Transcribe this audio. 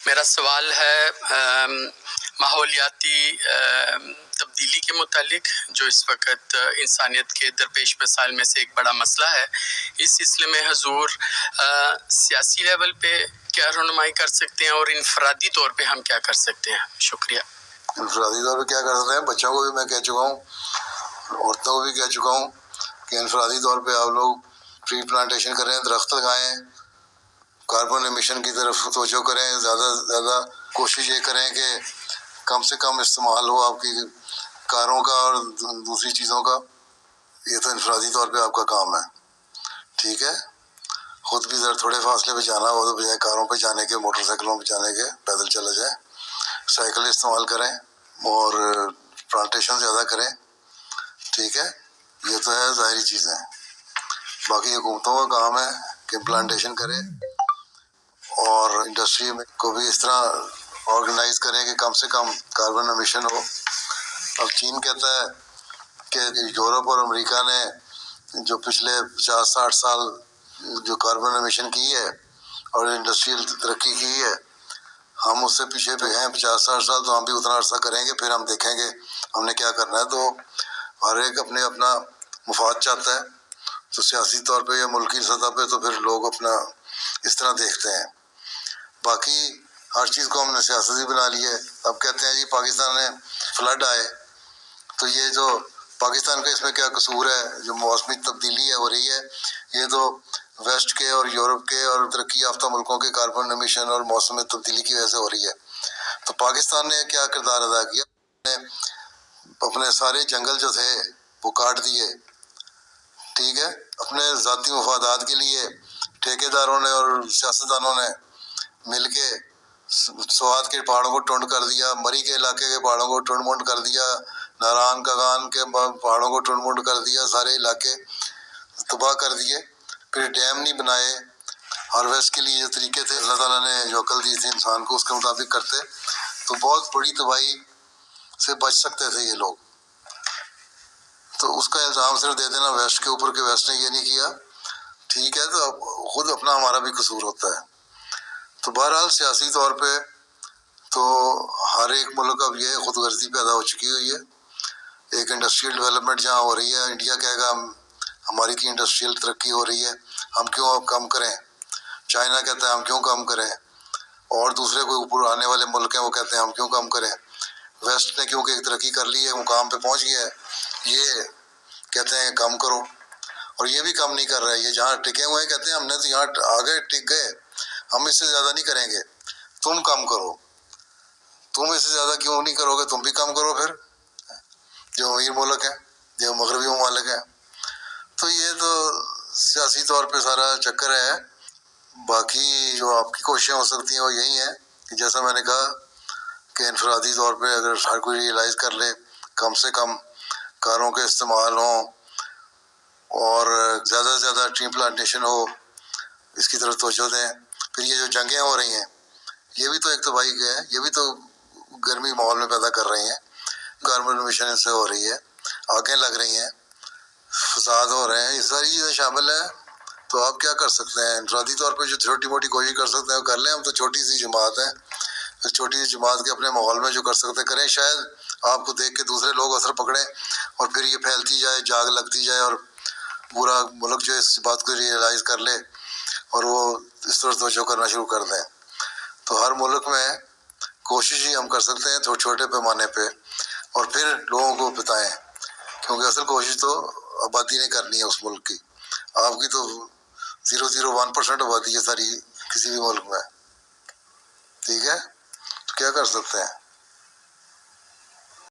میرا سوال ہے ماحولیاتی تبدیلی کے متعلق، جو اس وقت انسانیت کے درپیش مسائل میں سے ایک بڑا مسئلہ ہے۔ اس سلسلے میں حضور سیاسی لیول پہ کیا رہنمائی کر سکتے ہیں اور انفرادی طور پہ ہم کیا کر سکتے ہیں؟ شکریہ۔ انفرادی طور پہ کیا کر سکتے ہیں؟ بچوں کو بھی میں کہہ چکا ہوں، عورتوں کو بھی کہہ چکا ہوں کہ انفرادی طور پہ آپ لوگ ٹری پلانٹیشن کریں، درخت لگائیں، کاربن ایمیشن کی طرف توجہ کریں، زیادہ سے زیادہ کوشش یہ کریں کہ کم سے کم استعمال ہو آپ کی کاروں کا اور دوسری چیزوں کا۔ یہ تو انفرادی طور پہ آپ کا کام ہے، ٹھیک ہے؟ خود بھی ذرا تھوڑے فاصلے پہ جانا ہو تو بجائے کاروں پہ جانے کے، موٹر سائیکلوں پہ جانے کے، پیدل چلا جائیں، سائیکل استعمال کریں اور پلانٹیشن زیادہ کریں، ٹھیک ہے؟ یہ تو ہے ظاہری چیزیں۔ باقی حکومتوں کا کام ہے کہ پلانٹیشن کریں اور انڈسٹری میں کو بھی اس طرح آرگنائز کریں کہ کم سے کم کاربن ایمیشن ہو۔ اب چین کہتا ہے کہ یورپ اور امریکہ نے جو پچھلے 50-60 سال جو کاربن ایمیشن کی ہے اور انڈسٹریل ترقی کی ہے، ہم اس سے پیچھے پہ ہیں 50-60 سال، تو ہم بھی اتنا عرصہ کریں گے، پھر ہم دیکھیں گے ہم نے کیا کرنا ہے۔ تو ہر ایک اپنے اپنا مفاد چاہتا ہے، تو سیاسی طور پہ یا ملکی سطح پہ تو پھر لوگ اپنا اس طرح دیکھتے ہیں۔ باقی ہر چیز کو ہم نے سیاست ہی بنا لی ہے۔ اب کہتے ہیں جی پاکستان میں فلڈ آئے، تو یہ جو پاکستان کا اس میں کیا قصور ہے؟ جو موسمی تبدیلی ہو رہی ہے، یہ تو ویسٹ کے اور یورپ کے اور ترقی یافتہ ملکوں کے کاربن ایمیشن اور موسم تبدیلی کی وجہ سے ہو رہی ہے۔ تو پاکستان نے کیا کردار ادا کیا؟ اپنے سارے جنگل جو تھے وہ کاٹ دیے، ٹھیک ہے؟ اپنے ذاتی مفادات کے لیے ٹھیکیداروں نے اور سیاستدانوں نے مل کے سوات کے پہاڑوں کو ٹنڈ کر دیا، مری کے علاقے کے پہاڑوں کو ٹنڈ منڈ کر دیا، ناران کاغان کے پہاڑوں کو ٹنڈ منڈ کر دیا، سارے علاقے تباہ کر دیے۔ پھر ڈیم نہیں بنائے، ہارویسٹ کے لیے جو طریقے تھے اللہ تعالیٰ نے جو عقل دی تھی انسان کو اس کے مطابق کرتے تو بہت بڑی تباہی سے بچ سکتے تھے یہ لوگ۔ تو اس کا الزام صرف دے دینا ویسٹ کے اوپر کہ ویسٹ نے یہ نہیں کیا، ٹھیک ہے؟ تو خود اپنا ہمارا بھی قصور ہوتا ہے۔ تو بہرحال سیاسی طور پہ تو ہر ایک ملک اب یہ خود غرضی پیدا ہو چکی ہوئی ہے۔ ایک انڈسٹریل ڈیولپمنٹ جہاں ہو رہی ہے، انڈیا کہے گا ہماری کی انڈسٹریل ترقی ہو رہی ہے، ہم کیوں اب کم کریں؟ چائنا کہتا ہے ہم کیوں کم کریں؟ اور دوسرے کوئی اوپر آنے والے ملک ہیں وہ کہتے ہیں ہم کیوں کم کریں؟ ویسٹ نے کیونکہ ایک ترقی کر لی ہے، مقام پہ پہنچ گیا ہے، یہ کہتے ہیں کم کرو، اور یہ بھی کم نہیں کر رہے۔ یہ جہاں ٹکے ہوئے ہیں کہتے ہیں ہم نے تو یہاں آگے ٹک گئے، ہم اس سے زیادہ نہیں کریں گے، تم کم کرو۔ تم اس سے زیادہ کیوں نہیں کرو گے؟ تم بھی کم کرو پھر، جو امیر ملک ہیں، جو مغربی ممالک ہیں۔ تو یہ تو سیاسی طور پہ سارا چکر ہے۔ باقی جو آپ کی کوششیں ہو سکتی ہیں وہ یہی ہیں کہ جیسا میں نے کہا کہ انفرادی طور پہ اگر ہر کوئی ریئلائز کر لے کم سے کم کاروں کے استعمال ہوں اور زیادہ سے زیادہ ٹری پلانٹیشن ہو، اس کی طرف توجہ دیں۔ پھر یہ جو جنگیں ہو رہی ہیں یہ بھی تو ایک تباہی کے ہیں، یہ بھی تو گرمی ماحول میں پیدا کر رہی ہیں، کاربن ایمیشن ان سے ہو رہی ہے، آگیں لگ رہی ہیں، فساد ہو رہے ہیں، یہ ساری چیزیں شامل ہیں۔ تو آپ کیا کر سکتے ہیں؟ انفرادی طور پہ جو چھوٹی موٹی کوشش کر سکتے ہیں وہ کر لیں۔ ہم تو چھوٹی سی جماعت ہیں، اس چھوٹی سی جماعت کے اپنے ماحول میں جو کر سکتے کریں، شاید آپ کو دیکھ کے دوسرے لوگ اثر پکڑیں اور پھر یہ پھیلتی جائے، جاگ لگتی جائے اور پورا ملک جو اس بات کو ریئلائز کر لے اور وہ اس طرح توجہ کرنا شروع کر دیں۔ تو ہر ملک میں کوشش ہی ہم کر سکتے ہیں چھوٹے پیمانے پہ، اور پھر لوگوں کو بتائیں، کیونکہ اصل کوشش تو آبادی نے کرنی ہے اس ملک کی۔ آپ کی تو 0.01% آبادی ہے ساری کسی بھی ملک میں، ٹھیک ہے؟ تو کیا کر سکتے ہیں؟